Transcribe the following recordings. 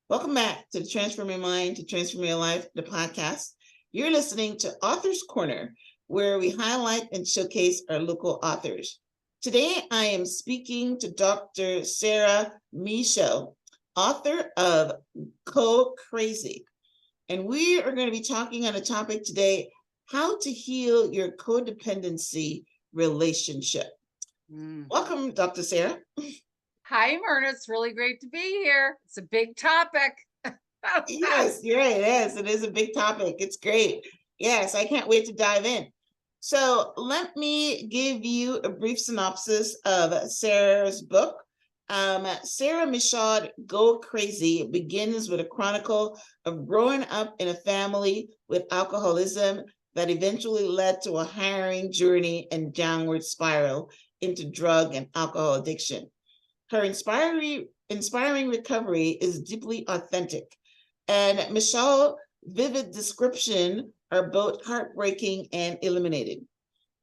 Welcome back to the Transform Your Mind to Transform Your Life, the podcast. You're listening to Author's Corner, where we highlight and showcase our local authors. Today, I am speaking to Dr. Sarah Michaud, author of CoCrazy. And we are going to be talking on a topic today, how to heal your codependency relationship. Welcome, Dr. Sarah. Hi, Myrna. It's really great to be here. It's a big topic. Yes, you're right. It is a big topic. It's great. Yes, I can't wait to dive in. So let me give you a brief synopsis of Sarah's book. Sarah Michaud, CoCrazy begins with a chronicle of growing up in a family with alcoholism that eventually led to a harrowing journey and downward spiral into drug and alcohol addiction. Her inspiring recovery is deeply authentic, and Michelle's vivid description are both heartbreaking and illuminating.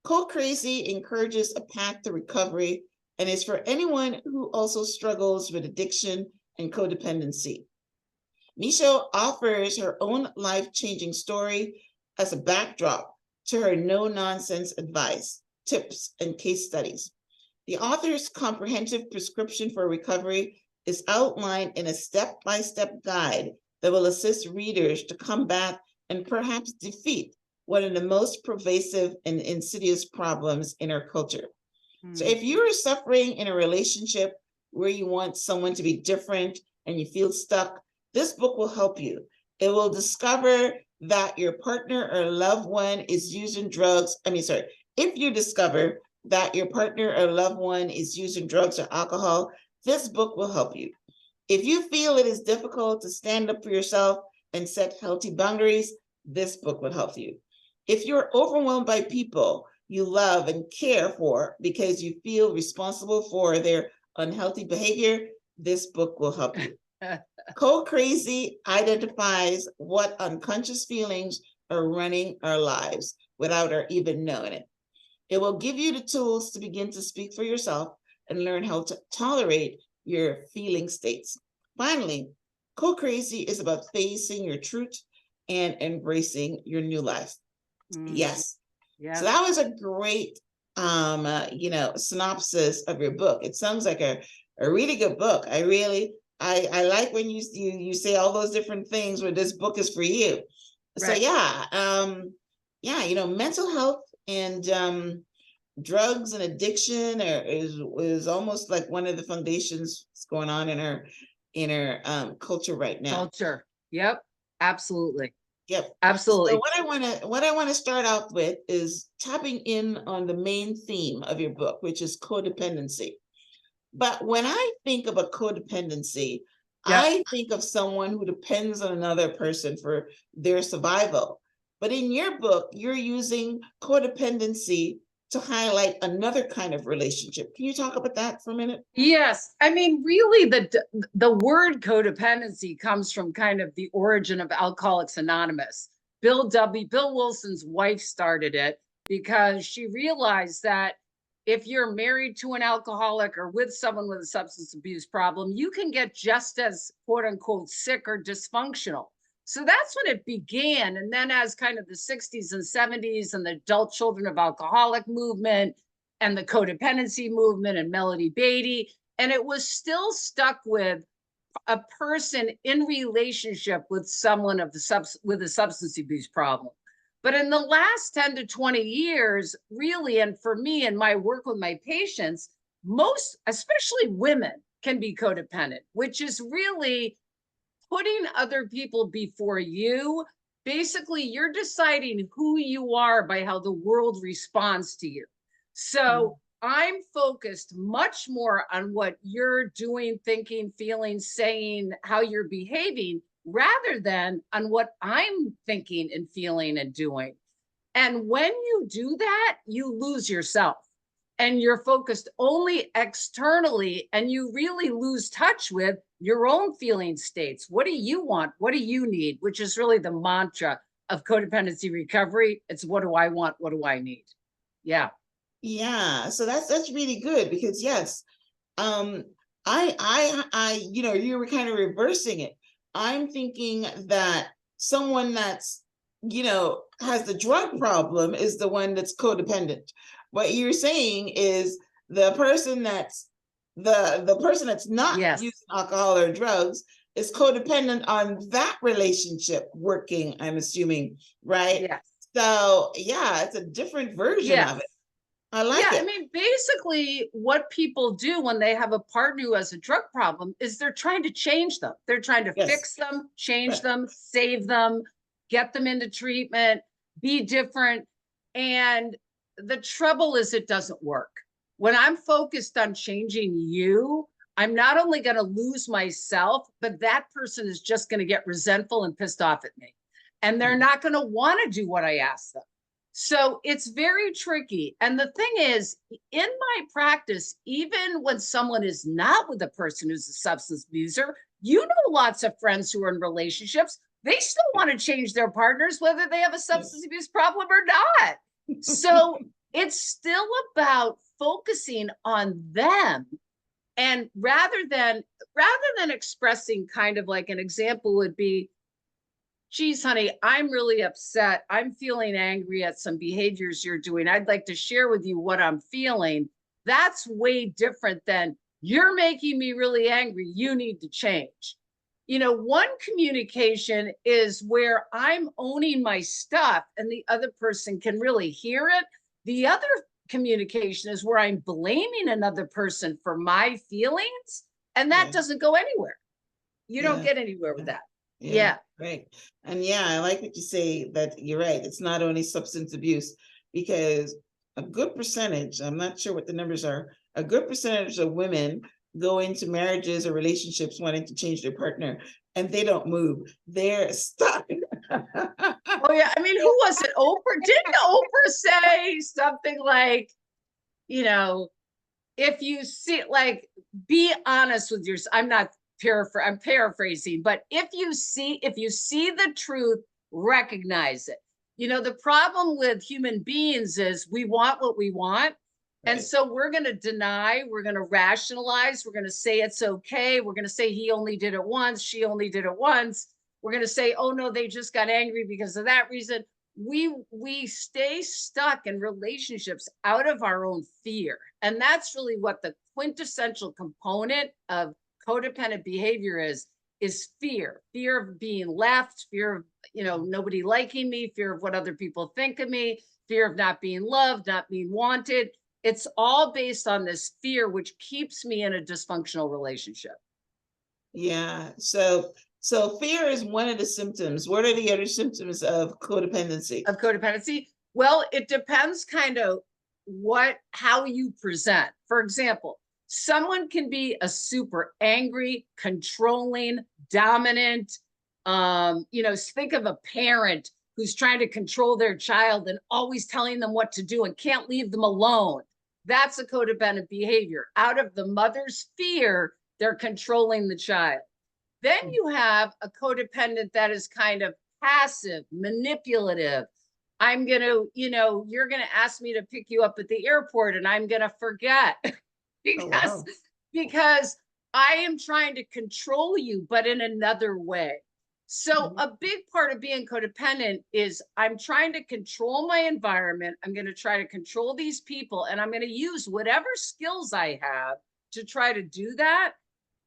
CoCrazy encourages a path to recovery and is for anyone who also struggles with addiction and codependency. Michaud offers her own life-changing story as a backdrop to her no-nonsense advice, tips, and case studies. The author's comprehensive prescription for recovery is outlined in a step-by-step guide that will assist readers to combat and perhaps defeat one of the most pervasive and insidious problems in our culture. So if you are suffering in a relationship where you want someone to be different and you feel stuck, this book will help you. It will discover that your partner or loved one is using drugs. If you discover that your partner or loved one is using drugs or alcohol, this book will help you. If you feel it is difficult to stand up for yourself and set healthy boundaries, this book will help you. If you're overwhelmed by people you love and care for because you feel responsible for their unhealthy behavior, this book will help you. CoCrazy identifies what unconscious feelings are running our lives without our even knowing it. It will give you the tools to begin to speak for yourself and learn how to tolerate your feeling states. Finally, CoCrazy is about facing your truth and embracing your new life. Yes. So that was a great, synopsis of your book. It sounds like a really good book. I like when you say all those different things where this book is for you. Right. So mental health and drugs and addiction is almost like one of the foundations that's going on in our culture right now. Yep. Absolutely. Yep. Absolutely. So what I want to start out with is tapping in on the main theme of your book, which is codependency. But when I think of a codependency, I think of someone who depends on another person for their survival. But in your book, you're using codependency to highlight another kind of relationship. Can you talk about that for a minute? Yes. I mean, really, the word codependency comes from kind of the origin of Alcoholics Anonymous. Bill Wilson's wife started it because she realized that if you're married to an alcoholic or with someone with a substance abuse problem, you can get just as quote unquote sick or dysfunctional. So that's when it began. And then as kind of the 60s and 70s and the adult children of alcoholic movement and the codependency movement and Melody Beatty, and it was still stuck with a person in relationship with someone with a substance abuse problem. But in the last 10 to 20 years, really, and for me and my work with my patients, most, especially women, can be codependent, which is really putting other people before you. Basically, you're deciding who you are by how the world responds to you. So I'm focused much more on what you're doing, thinking, feeling, saying, how you're behaving, rather than on what I'm thinking and feeling and doing. And when you do that, you lose yourself and you're focused only externally, and you really lose touch with your own feeling states. What do you want? What do you need? Which is really the mantra of codependency recovery. It's what do I want? What do I need? Yeah. Yeah. So that's really good because yes, you were kind of reversing it. I'm thinking that someone that's, has the drug problem is the one that's codependent. What you're saying is the person that's the person that's not Yes. using alcohol or drugs is codependent on that relationship working, I'm assuming, right? Yes. So yeah, it's a different version of it. Yes. I Yeah, like I it. mean, basically, what people do when they have a partner who has a drug problem is they're trying to change them. They're trying to Yes. fix them, change Right. them, save them, get them into treatment, be different. And the trouble is, it doesn't work. When I'm focused on changing you, I'm not only going to lose myself, but that person is just going to get resentful and pissed off at me. And they're not going to want to do what I ask them. So it's very tricky. And the thing is, in my practice, even when someone is not with a person who's a substance abuser, you know, lots of friends who are in relationships, they still want to change their partners, whether they have a substance Yes. abuse problem or not. So it's still about focusing on them. And rather than expressing, kind of like an example would be, geez, honey, I'm really upset. I'm feeling angry at some behaviors you're doing. I'd like to share with you what I'm feeling. That's way different than, you're making me really angry. You need to change. One communication is where I'm owning my stuff and the other person can really hear it. The other communication is where I'm blaming another person for my feelings, and that Yeah. doesn't go anywhere. You don't Yeah. get anywhere with that. Yeah, Yeah. right. And yeah, I like what you say, that you're right. It's not only substance abuse, because a good percentage, I'm not sure what the numbers are, a good percentage of women go into marriages or relationships wanting to change their partner and they don't move. They're stuck. Oh yeah, I mean, who was it? Oprah? Didn't Oprah say something like, you know, if you see, like, be honest with yourself. I'm paraphrasing, but if you see the truth, recognize it. The problem with human beings is we want what we want. And Right. so we're going to deny, we're going to rationalize, we're going to say it's okay. We're going to say he only did it once, she only did it once. We're going to say, oh no, they just got angry because of that reason. We stay stuck in relationships out of our own fear. And that's really what the quintessential component of codependent behavior is fear of being left, fear of, nobody liking me, fear of what other people think of me, fear of not being loved, not being wanted. It's all based on this fear, which keeps me in a dysfunctional relationship. Yeah. So fear is one of the symptoms. What are the other symptoms of codependency? Of codependency? Well, it depends kind of how you present. For example, someone can be a super angry, controlling, dominant. Think of a parent who's trying to control their child and always telling them what to do and can't leave them alone. That's a codependent behavior. Out of the mother's fear, they're controlling the child. Then you have a codependent that is kind of passive, manipulative. You're going to ask me to pick you up at the airport and I'm going to forget Oh, because wow. because I am trying to control you, but in another way. So Mhm. a big part of being codependent is I'm trying to control my environment. I'm going to try to control these people, and I'm going to use whatever skills I have to try to do that.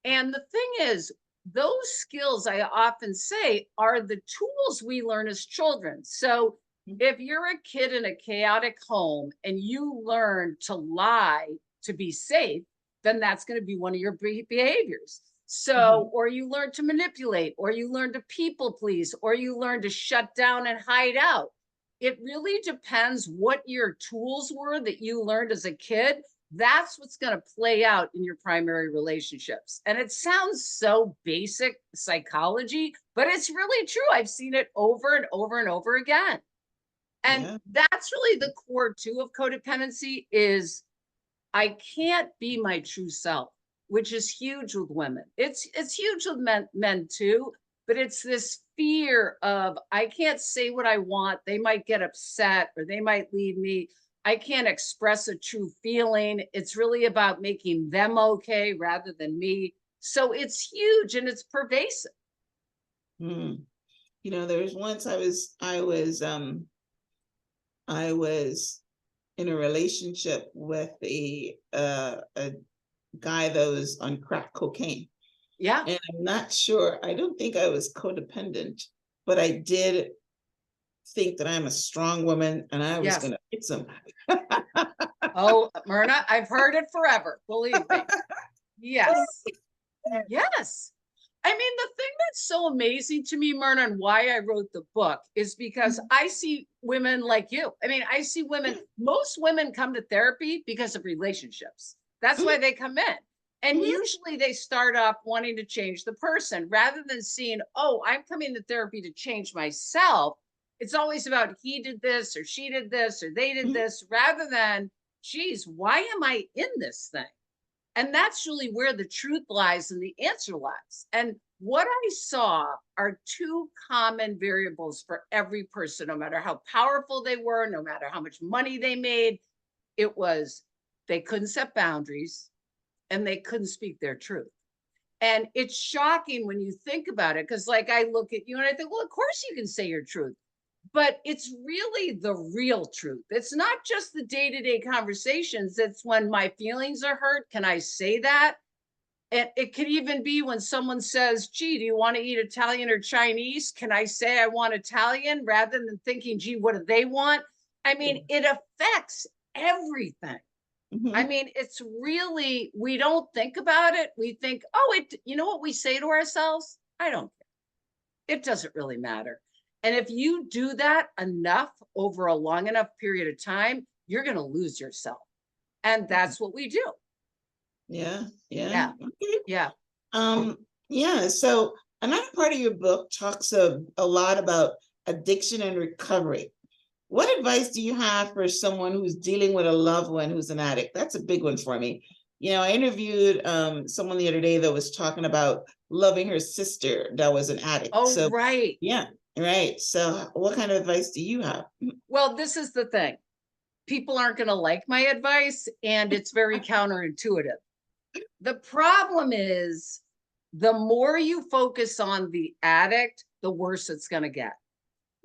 And the thing is, those skills, I often say, are the tools we learn as children. So if you're a kid in a chaotic home and you learn to lie to be safe, then that's going to be one of your behaviors. So, Mhm. or you learn to manipulate, or you learn to people please, or you learn to shut down and hide out. It really depends what your tools were that you learned as a kid. That's what's going to play out in your primary relationships. And it sounds so basic psychology, but it's really true. I've seen it over and over and over again. And Yeah. that's really the core too of codependency is I can't be my true self, which is huge with women. It's huge with men too, but it's this fear of I can't say what I want. They might get upset or they might leave me. I can't express a true feeling. It's really about making them okay rather than me. So it's huge and it's pervasive. Mm. You know, there was once I was in a relationship with a guy that was on crack cocaine. Yeah. And I'm not sure, I don't think I was codependent, but I did think that I'm a strong woman and I was Yes. going to fix him. Oh, Myrna, I've heard it forever. Believe me. Yes. Yes. I mean, the thing that's so amazing to me, Myrna, and why I wrote the book is because I see women like you. I mean, I see women, most women come to therapy because of relationships. That's why they come in. And usually they start up wanting to change the person rather than seeing, oh, I'm coming to therapy to change myself. It's always about he did this or she did this or they did this rather than, geez, why am I in this thing? And that's really where the truth lies and the answer lies. And what I saw are two common variables for every person, no matter how powerful they were, no matter how much money they made. It was they couldn't set boundaries and they couldn't speak their truth. And it's shocking when you think about it, because like I look at you and I think, well, of course you can say your truth, but it's really the real truth. It's not just the day-to-day conversations. It's when my feelings are hurt. Can I say that? And it could even be when someone says, gee, do you want to eat Italian or Chinese? Can I say I want Italian rather than thinking, gee, what do they want? I mean, it affects everything. I Mm-hmm. mean, it's really, we don't think about it. We think, oh, you know what we say to ourselves? I don't care. It doesn't really matter. And if you do that enough over a long enough period of time, you're going to lose yourself. And that's what we do. Yeah, yeah. Yeah. Okay. Yeah. Um, yeah, so another part of your book talks a lot about addiction and recovery. What advice do you have for someone who's dealing with a loved one who's an addict? That's a big one for me. You know, I interviewed someone the other day that was talking about loving her sister that was an addict. Oh, So, right. yeah, right. So, what kind of advice do you have? Well, this is the thing. People aren't going to like my advice, and it's very counterintuitive. The problem is the more you focus on the addict, the worse it's going to get.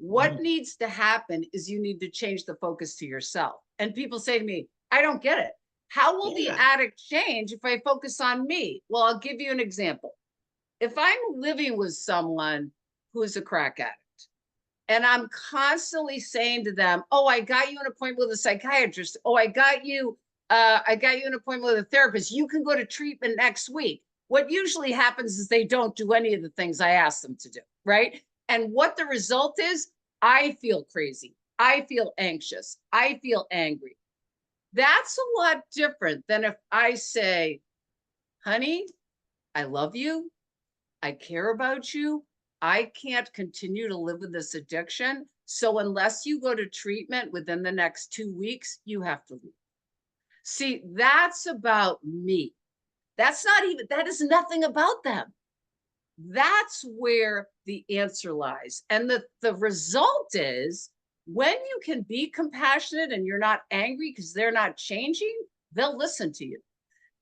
What needs to happen is you need to change the focus to yourself. And people say to me, I don't get it. How will the Yeah. addict change if I focus on me? Well, I'll give you an example. If I'm living with someone who's a crack addict, and I'm constantly saying to them, oh, I got you an appointment with a psychiatrist. Oh, I got you an appointment with a therapist. You can go to treatment next week. What usually happens is they don't do any of the things I ask them to do, right? And what the result is, I feel crazy. I feel anxious. I feel angry. That's a lot different than if I say, honey, I love you. I care about you. I can't continue to live with this addiction. So unless you go to treatment within the next 2 weeks, you have to leave. See, that's about me. That is nothing about them. That's where the answer lies. And the result is when you can be compassionate and you're not angry because they're not changing, they'll listen to you.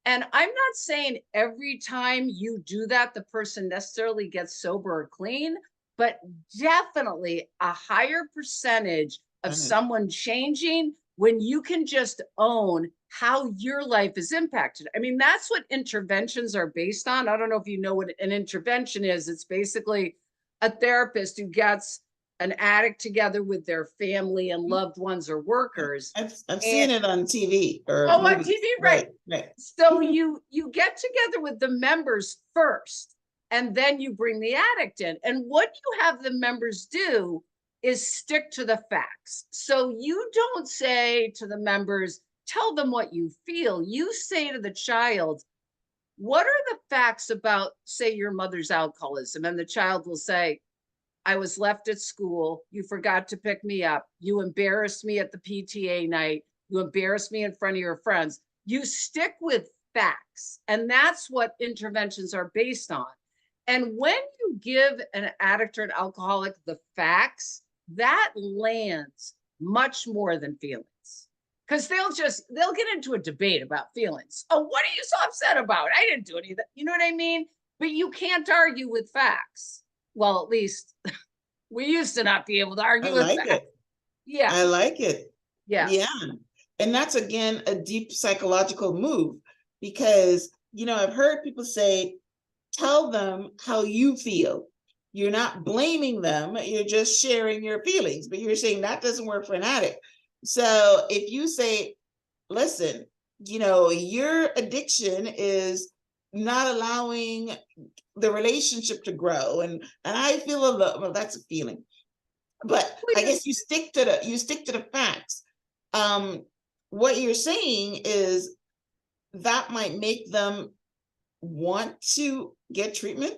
And I'm not saying every time you do that, the person necessarily gets sober or clean, but definitely a higher percentage of someone changing when you can just own how your life is impacted. I mean, that's what interventions are based on. I don't know if you know what an intervention is. It's basically a therapist who gets an addict together with their family and loved ones or workers. I've seen it on TV or Oh, on movies. TV, Right, right. right. So you get together with the members first, and then you bring the addict in. And what you have the members do is stick to the facts. So you don't say to the members, tell them what you feel. You say to the child, what are the facts about, say, your mother's alcoholism? And the child will say, I was left at school. You forgot to pick me up. You embarrassed me at the PTA night. You embarrassed me in front of your friends. You stick with facts. And that's what interventions are based on. And when you give an addict or an alcoholic the facts, that lands much more than feelings. Because they'll get into a debate about feelings. Oh, what are you so upset about? I didn't do any of that. You know what I mean? But you can't argue with facts. Well, at least we used to not be able to I argue with like that. it. Yeah. I like it. Yes. Yeah. And that's again a deep psychological move because, I've heard people say, tell them how you feel. You're not blaming them, you're just sharing your feelings, but you're saying that doesn't work for an addict. So if you say, listen, your addiction is not allowing the relationship to grow, and I feel well, that's a feeling, but I guess you stick to the facts. What you're saying is that might make them want to get treatment.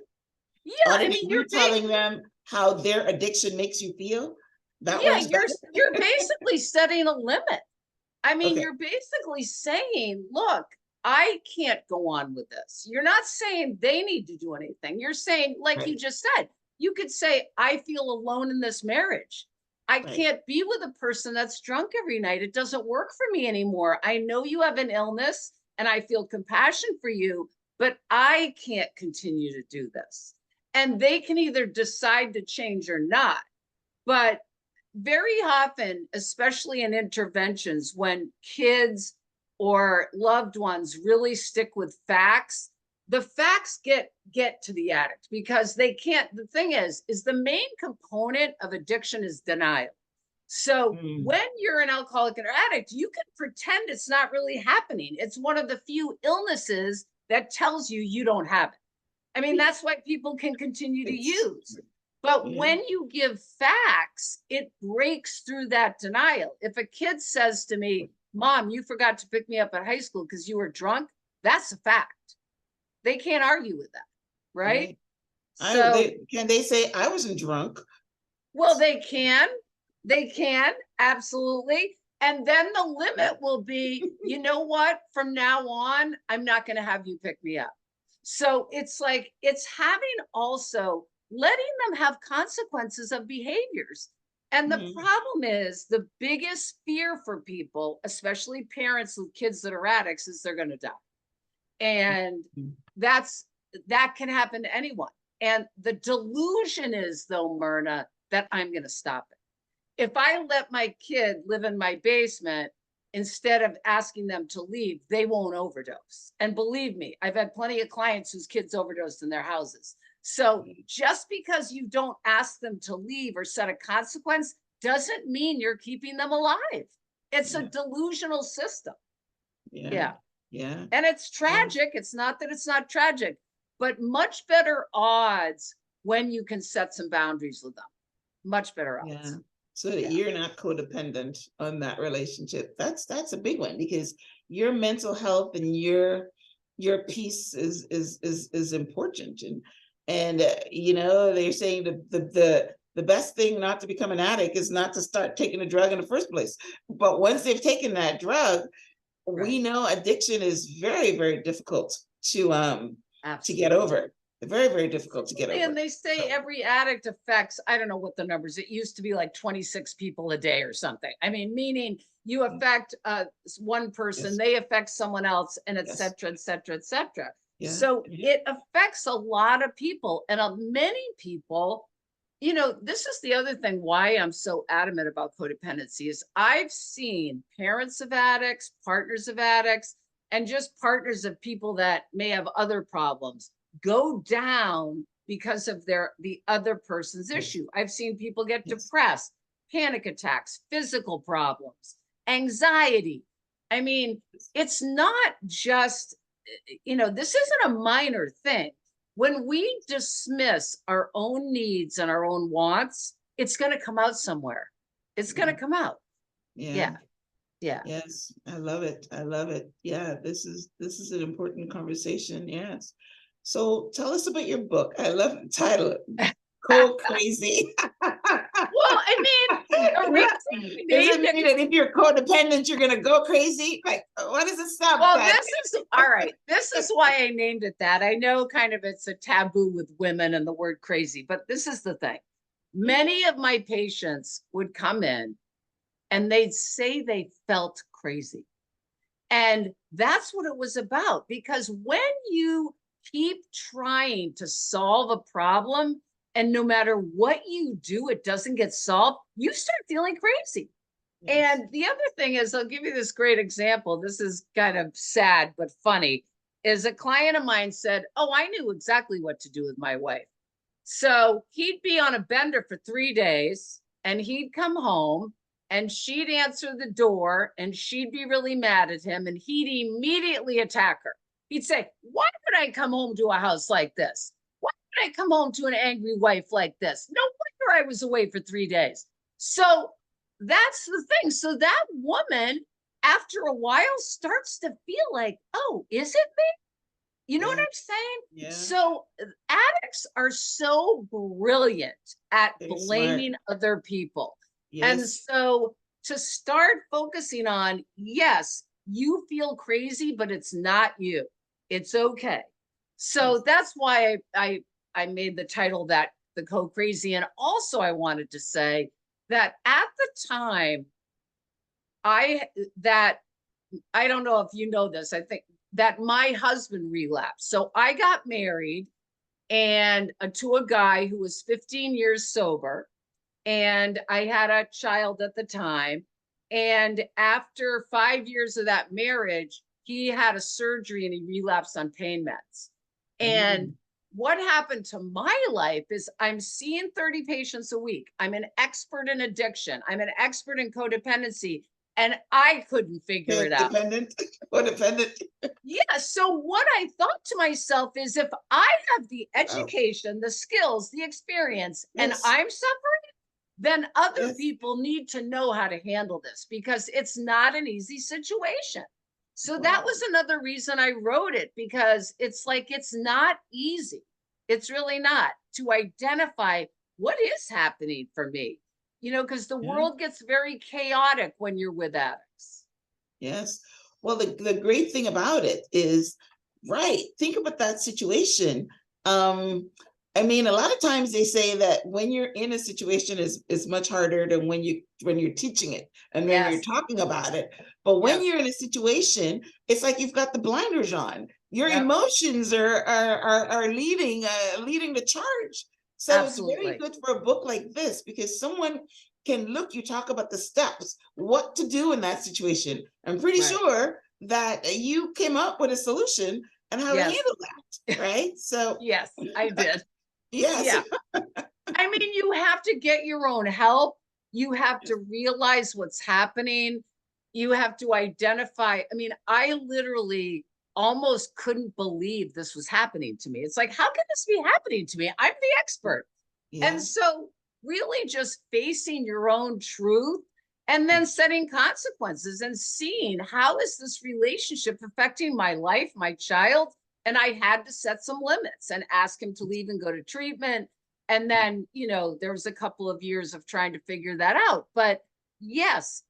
Yeah, Other I than mean, you telling them how their addiction makes you feel, that yeah, works better. you're basically setting a limit. I mean, Okay. you're basically saying, look, I can't go on with this. You're not saying they need to do anything. You're saying, like you Right. just said, you could say, I feel alone in this marriage. I Right. can't be with a person that's drunk every night. It doesn't work for me anymore. I know you have an illness and I feel compassion for you, but I can't continue to do this. And they can either decide to change or not. But very often, especially in interventions, when kids or loved ones really stick with facts, the facts get to the addict because they can't. The thing is the main component of addiction is denial. So Mm. when you're an alcoholic or addict, you can pretend it's not really happening. It's one of the few illnesses that tells you you don't have it. I mean, that's why people can continue to It's use. But yeah. when you give facts, it breaks through that denial. If a kid says to me, Mom, you forgot to pick me up at high school because you were drunk, that's a fact. They can't argue with that, right? Right. So, Can they say I wasn't drunk? well, they can, absolutely. And then the limit will be, you know what, from now on, I'm not going to have you pick me up. So it's like, it's having also letting them have consequences of behaviors. And the Mm. problem is the biggest fear for people, especially parents with kids that are addicts, is they're going to die. And Mm. that's that can happen to anyone. And the delusion is, though, Myrna, that I'm going to stop it. If I let my kid live in my basement instead of asking them to leave, they won't overdose. And believe me, I've had plenty of clients whose kids overdosed in their houses. So just because you don't ask them to leave or set a consequence doesn't mean you're keeping them alive. It's a Yeah. delusional system. Yeah. Yeah. Yeah. And it's Yes. tragic. It's not that it's not tragic, but much better odds when you can set some boundaries with them. Much better Yeah. odds. So that Yeah. you're not codependent on that relationship. That's a big one because your mental health and your peace is important. And they're saying the best thing not to become an addict is not to start taking a drug in the first place. But once they've taken that drug, we Right. know addiction is very, very difficult to get Absolutely. over. Very, very difficult to get over. And they say So, every addict affects, I don't know what the numbers, it used to be like 26 people a day or something. I mean, meaning you affect one person, yes, they affect someone else, and et yes, cetera, et cetera, et cetera. yeah, So yeah. it affects a lot of people, and many people, this is the other thing why I'm so adamant about codependency is I've seen parents of addicts, partners of addicts, and just partners of people that may have other problems go down because of the other person's Yes, issue. I've seen people get yes, depressed, panic attacks, physical problems, anxiety. I mean, yes, it's not just, this isn't a minor thing. When we dismiss our own needs and our own wants, it's going to come out somewhere. It's going yeah, to come out. yeah. Yeah. Yeah. Yes, I love it. I love it. Yeah, this is an important conversation. Yes. So tell us about your book. I love the title, CoCrazy. Well, I mean, the reason we Does it named mean it. that if you're codependent, you're gonna go crazy? Like, what is the Well, subtitle? this is all right. This is why I named it that. I know kind of it's a taboo with women and the word crazy, but this is the thing. Many of my patients would come in and they'd say they felt crazy. And that's what it was about. Because when you keep trying to solve a problem, and no matter what you do, it doesn't get solved, you start feeling crazy. Yes. And the other thing is, I'll give you this great example. This is kind of sad, but funny. Is a client of mine said, "Oh, I knew exactly what to do with my wife." So he'd be on a bender for 3 days and he'd come home and she'd answer the door and she'd be really mad at him and he'd immediately attack her. He'd say, "Why would I come home to a house like this? Why would I come home to an angry wife like this? No wonder I was away for 3 days." So that's the thing. So that woman, after a while, starts to feel like, "Oh, is it me?" You know what Yeah. I'm saying? Yeah. So addicts are so brilliant at Very smart. blaming other people. And Yes. so to start focusing on, yes, you feel crazy, but it's not you. It's okay. So that's why I made the title that the CoCrazy. And also I wanted to say that at the time I that I don't know if you know this. I think that my husband relapsed. So I got married and to a guy who was 15 years sober. And I had a child at the time. And after 5 years of that marriage, he had a surgery and he relapsed on pain meds. And Mm. what happened to my life is I'm seeing 30 patients a week. I'm an expert in addiction. I'm an expert in codependency. And I couldn't figure it out. Dependent or dependent. Yeah. So what I thought to myself is if I have the Wow. education, the skills, the experience, and Yes. I'm suffering, then other Yes. people need to know how to handle this because it's not an easy situation. So that Wow. was another reason I wrote it because it's like it's not easy. It's really not to identify what is happening for me, because the Yeah. world gets very chaotic when you're with addicts. Yes. Well, the great thing about it is, right, think about that situation. I mean, a lot of times they say that when you're in a situation is much harder than when you're teaching it and when you're Yes. talking about it. But when Yes. you're in a situation, it's like you've got the blinders on. Your Yep. emotions are leading the charge. So it's very Absolutely. good for a book like this because someone can look, you talk about the steps, what to do in that situation. I'm pretty Right. sure that you came up with a solution and how to Yes. handle that, right? So, Yes, I did. yes, Yeah. I mean, you have to get your own help. You have to realize what's happening. You have to identify. I mean, I literally almost couldn't believe this was happening to me. It's like, how can this be happening to me? I'm the expert. And yeah, so, really, just facing your own truth and then setting consequences and seeing how is this relationship affecting my life, my child. And I had to set some limits and ask him to leave and go to treatment. And then, there was a couple of years of trying to figure that out. But yes,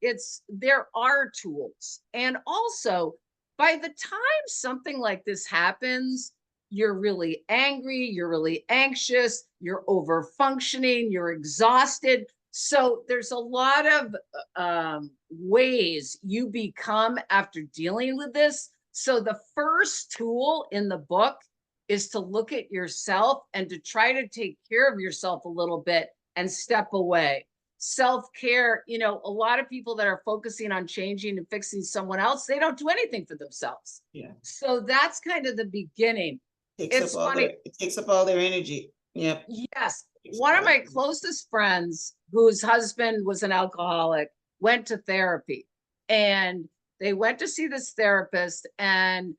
there are tools. And also, by the time something like this happens, you're really angry, you're really anxious, you're over functioning, you're exhausted. So there's a lot of ways you become after dealing with this. So the first tool in the book is to look at yourself and to try to take care of yourself a little bit and step away. Self-care, a lot of people that are focusing on changing and fixing someone else, they don't do anything for themselves. yeah. So that's kind of the beginning. It's funny. It takes up all their energy. Yep. Yes. Takes up One of all my their closest friends, whose husband was an alcoholic, went to therapy and they went to see this therapist. And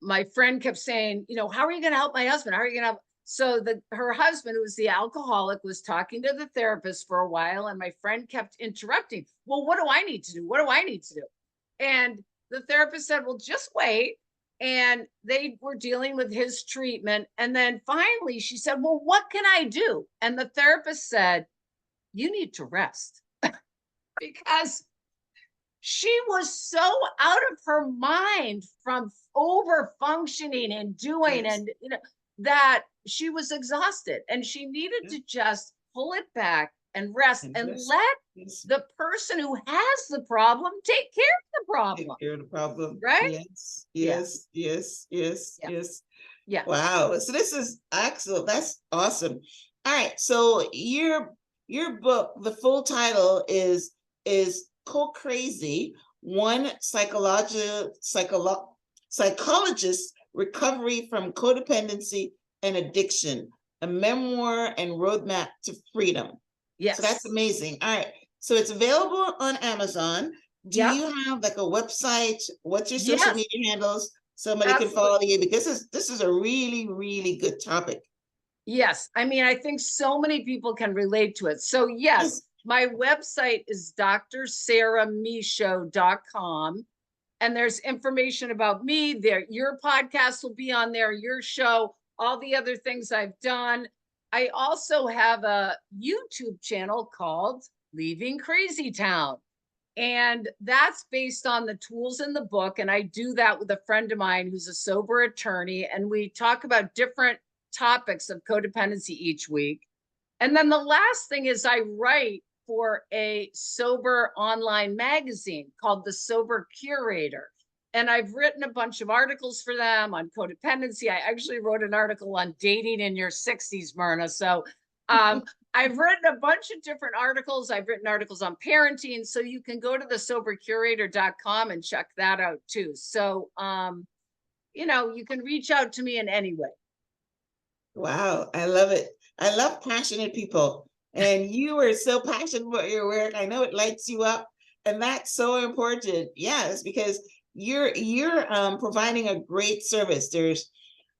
my friend kept saying, how are you going to help my husband? How are you going to help? So her husband, who was the alcoholic, was talking to the therapist for a while. And my friend kept interrupting. Well, what do I need to do? What do I need to do? And the therapist said, well, just wait. And they were dealing with his treatment. And then finally she said, well, what can I do? And the therapist said, you need to rest because she was so out of her mind from over functioning and doing yes. and that she was exhausted and she needed Yeah. to just pull it back and rest And and just let yes. the person who has the problem take care of the Take problem, care of the problem. right? Yes, Yeah. yes, yes, yes, Yeah. yes. Yeah. Wow. So this is excellent. That's awesome. All right. So your book, the full title is CoCrazy, one psychologist recovery from codependency and addiction, a memoir and roadmap to freedom. Yes. So that's amazing. All right. So it's available on Amazon. Do Yep. you have like a website? What's your social Yes. media handles? Somebody can Absolutely. follow you, because this is a really, really good topic. Yes. I mean, I think so many people can relate to it. So yes, my website is drsarahmichaud.com. And there's information about me there. Your podcast will be on there, your show, all the other things I've done. I also have a YouTube channel called Leaving Crazy Town. And that's based on the tools in the book. And I do that with a friend of mine who's a sober attorney. And we talk about different topics of codependency each week. And then the last thing is I write for a sober online magazine called The Sober Curator. And I've written a bunch of articles for them on codependency. I actually wrote an article on dating in your 60s, Myrna. So I've written a bunch of different articles. I've written articles on parenting. So you can go to thesobercurator.com and check that out too. So, you can reach out to me in any way. Wow, I love it. I love passionate people. And you are so passionate about your work. I know it lights you up. And that's so important. Yes, because you're providing a great service.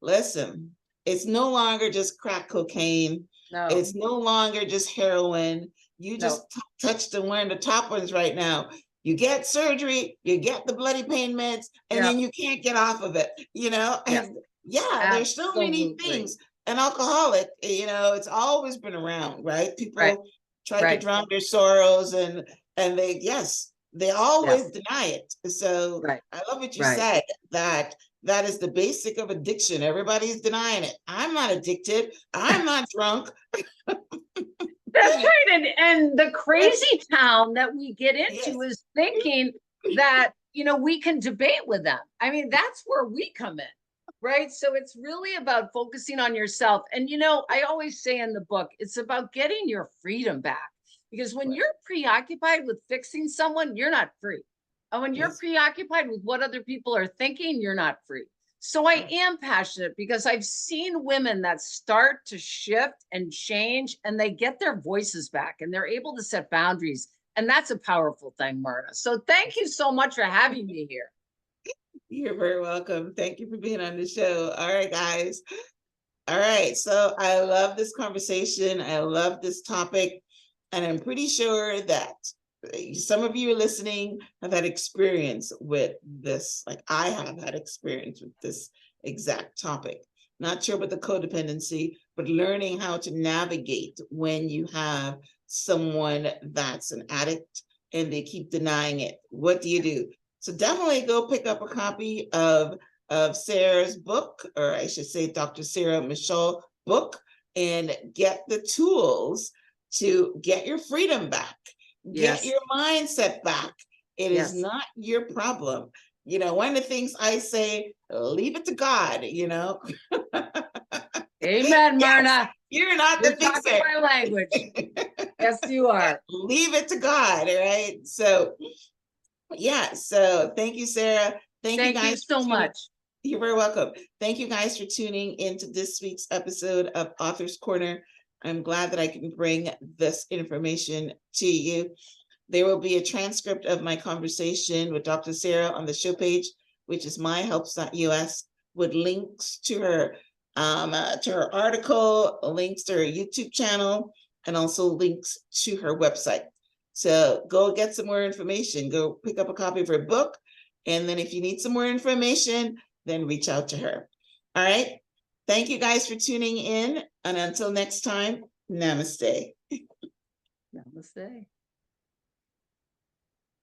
Listen, it's no longer just crack cocaine. No. It's no longer just heroin. You just No. touched on one of the top ones right now. You get surgery, you get the bloody pain meds, and Yep. then you can't get off of it, Yep. And there's so many things. An alcoholic, it's always been around, right? People try to drown their sorrows, and they always deny it. So I love what you said, that is the basic of addiction. Everybody's denying it. I'm not addicted. I'm not drunk. That's right. And the crazy town that we get into is thinking that, we can debate with them. I mean, that's where we come in. Right. So it's really about focusing on yourself. And, I always say in the book, it's about getting your freedom back, because when you're preoccupied with fixing someone, you're not free. And when you're preoccupied with what other people are thinking, you're not free. So I am passionate because I've seen women that start to shift and change, and they get their voices back and they're able to set boundaries. And that's a powerful thing, Myrna. So thank you so much for having me here. You're very welcome. Thank you for being on the show. All right, guys. All right. So I love this conversation. I love this topic. And I'm pretty sure that some of you listening have had experience with this. Like I have had experience with this exact topic. Not sure about the codependency, but learning how to navigate when you have someone that's an addict and they keep denying it. What do you do? So definitely go pick up a copy of Sarah's book, or I should say Dr. Sarah Michaud book, and get the tools to get your freedom back, get your mindset back. It is not your problem. One of the things I say, leave it to God, Amen, Myrna. You're not the fixer. My language. Yes, you are. Leave it to God, all right? So so thank you, Sarah. Thank you guys so much. You're very welcome. Thank you guys for tuning into this week's episode of Author's Corner. I'm glad that I can bring this information to you. There will be a transcript of my conversation with Dr. Sarah on the show page, which is myhelps.us, with links to her article, links to her YouTube channel, and also links to her website. So go get some more information. Go pick up a copy of her book. And then if you need some more information, then reach out to her. All right. Thank you guys for tuning in. And until next time, namaste. Namaste.